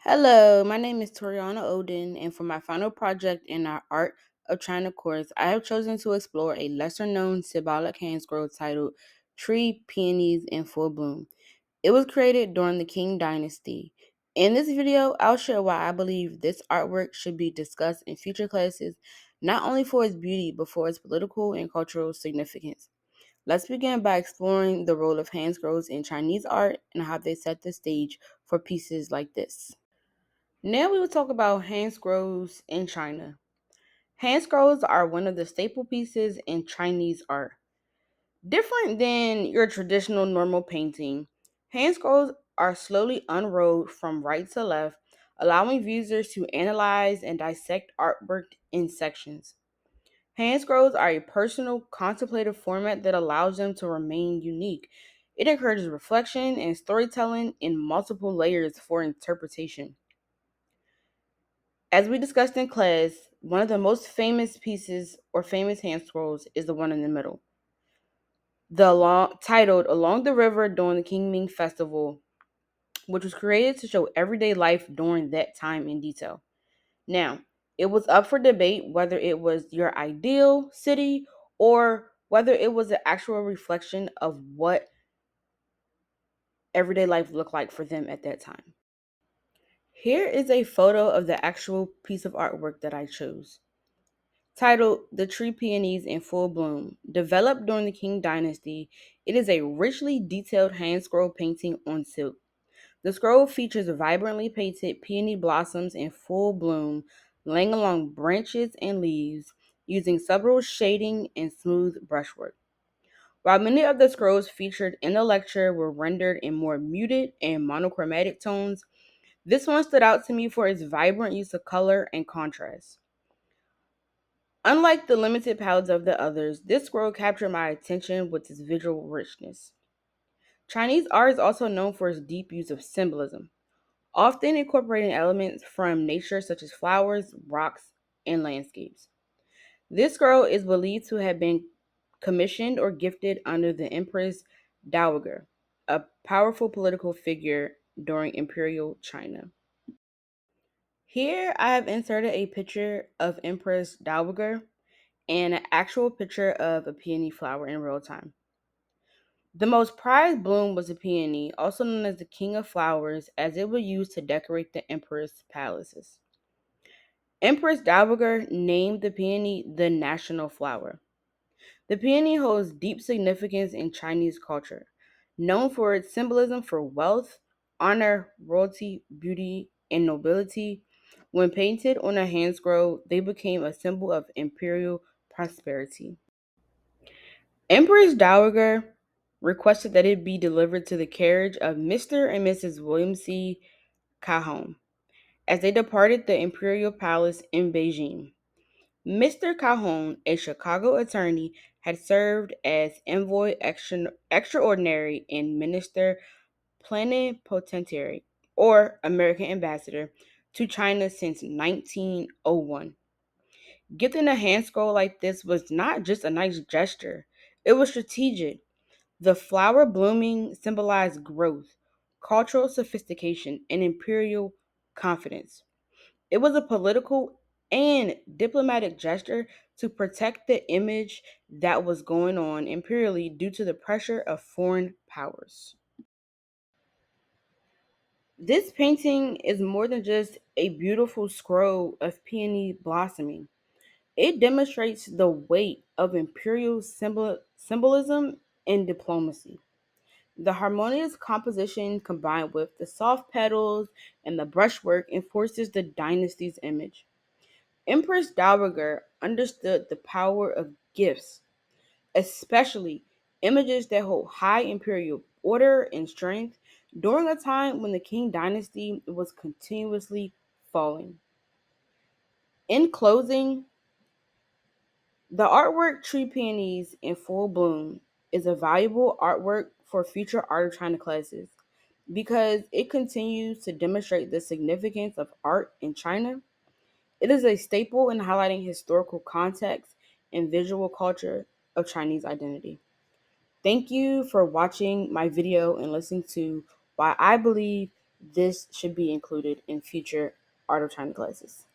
Hello, my name is Toriana Odin, and for my final project in our Art of China course, I have chosen to explore a lesser known symbolic hand scroll titled Tree Peonies in Full Bloom. It was created during the Qing Dynasty. In this video, I'll share why I believe this artwork should be discussed in future classes, not only for its beauty, but for its political and cultural significance. Let's begin by exploring the role of hand scrolls in Chinese art and how they set the stage for pieces like this. Now we will talk about hand scrolls in China. Hand scrolls are one of the staple pieces in Chinese art. Different than your traditional normal painting, hand scrolls are slowly unrolled from right to left, allowing users to analyze and dissect artwork in sections. Hand scrolls are a personal, contemplative format that allows them to remain unique. It encourages reflection and storytelling in multiple layers for interpretation. As we discussed in class, one of the most famous pieces or famous hand scrolls is the one in the middle. Titled Along the River during the King Ming Festival, which was created to show everyday life during that time in detail. Now, it was up for debate whether it was your ideal city or whether it was an actual reflection of what everyday life looked like for them at that time. Here is a photo of the actual piece of artwork that I chose. Titled The Tree Peonies in Full Bloom, developed during the Qing Dynasty, it is a richly detailed hand scroll painting on silk. The scroll features vibrantly painted peony blossoms in full bloom, laying along branches and leaves, using subtle shading and smooth brushwork. While many of the scrolls featured in the lecture were rendered in more muted and monochromatic tones, this one stood out to me for its vibrant use of color and contrast. Unlike the limited palettes of the others, this scroll captured my attention with its visual richness. Chinese art is also known for its deep use of symbolism, often incorporating elements from nature such as flowers, rocks, and landscapes. This scroll is believed to have been commissioned or gifted under the Empress Dowager, a powerful political figure during Imperial China. Here I have inserted a picture of Empress Dowager and an actual picture of a peony flower in real time. The most prized bloom was a peony, also known as the king of flowers, as it was used to decorate the emperor's palaces. Empress Dowager named the peony the national flower. The peony holds deep significance in Chinese culture, known for its symbolism for wealth, honor, royalty, beauty, and nobility. When painted on a hand scroll, they became a symbol of imperial prosperity. Empress Dowager requested that it be delivered to the carriage of Mr. and Mrs. William C. Calhoun as they departed the imperial palace in Beijing. Mr. Calhoun, a Chicago attorney, had served as envoy extraordinary and minister plenipotentiary, or American ambassador, to China since 1901. Gifting a hand scroll like this was not just a nice gesture, it was strategic. The flower blooming symbolized growth, cultural sophistication, and imperial confidence. It was a political and diplomatic gesture to protect the image that was going on imperially due to the pressure of foreign powers. This painting is more than just a beautiful scroll of peony blossoming. It demonstrates the weight of imperial symbolism and diplomacy. The harmonious composition combined with the soft petals and the brushwork enforces the dynasty's image. Empress Dowager understood the power of gifts, especially images that hold high imperial order and strength during a time when the Qing dynasty was continuously falling. In closing, the artwork Tree Peonies in Full Bloom is a valuable artwork for future Art of China classes because it continues to demonstrate the significance of art in China. It is a staple in highlighting historical context and visual culture of Chinese identity. Thank you for watching my video and listening to why I believe this should be included in future Art of China classes.